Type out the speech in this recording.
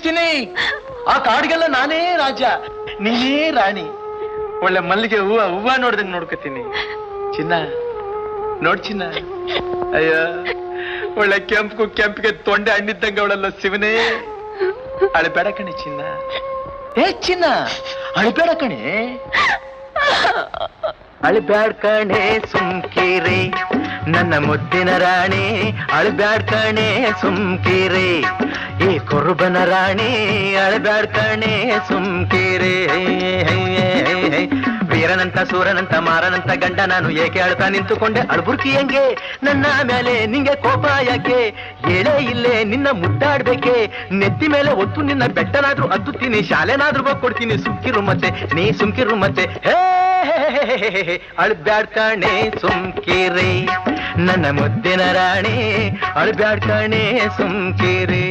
ಚಿನ್ನಿ, ಆ ಕಾಡ್ಗೆಲ್ಲ ನಾನೇ ರಾಜ, ನೀನೇ ರಾಣಿ. ಒಳ್ಳೆ ಮಲ್ಲಿಗೆ ಹೂವ ನೋಡ್ದಂಗ್ ನೋಡ್ಕೊತೀನಿ ಚಿನ್ನ. ನೋಡ್ ಚಿನ್ನ, ಅಯ್ಯ ಒಳ್ಳೆ ಕೆಂಪಿಗೆ ತೊಂಡೆ ಹಣ್ಣಿದ್ದಂಗ ಅವಳಲ್ಲ ಶಿವನೇ. ಅಳಬೇಡ ಕಣೆ ಚಿನ್ನ, ಏ ಚಿನ್ನ ಅಳಬೇಡ ಕಣೆ. ಅಳಬ್ಯಾಡ್ ಕಣೆ ಸುಮ್ಕೀರಿ ನನ್ನ ಮುದ್ದಿನ ರಾಣಿ, ಅಳಬ್ಯಾಡ್ ಕಣೆ ಸುಮ್ಕೀರಿ ಈ ಕುರುಬನ ರಾಣಿ, ಅಳಬ್ಯಾಡ್ ಕಣೆ ಸುಮ್ಕೀರಿ. ವೀರನಂತ ಸೂರನಂತ ಮಾರನಂತ ಗಂಡ ನಾನು ಏಕೆ ಅಳ್ತಾ ನಿಂತುಕೊಂಡೆ ಅಳ್ಬುರ್ಕಿ ಹೆಂಗೆ ನನ್ನ ಮೇಲೆ ನಿಂಗೆ ಕೋಪ ಯಾಕೆ? ಹೇಳೇ ಇಲ್ಲೇ ನಿನ್ನ ಮುದ್ದಾಡ್ಬೇಕೆ, ನೆತ್ತಿ ಮೇಲೆ ಒತ್ತು ನಿನ್ನ ಬೆಟ್ಟನಾದ್ರೂ ಹತ್ತುತ್ತೀನಿ, ಶಾಲೆನಾದ್ರೂ ಹೋಗ್ಕೊಡ್ತೀನಿ. ಸುಮ್ಕಿರು ಮತ್ತೆ ನೀ ಸುಮ್ಕಿರು ಮತ್ತೆ. ಹೇ ಅಳ್ಬ್ಯಾಡ್ ಕಣೆ ಸುಮ್ಕಿರಿ ನನ್ನ ಮುದ್ದಿನ ರಾಣಿ, ಅಳ್ಬ್ಯಾಡ್ ಕಣೆ ಸುಮ್ಕಿರಿ.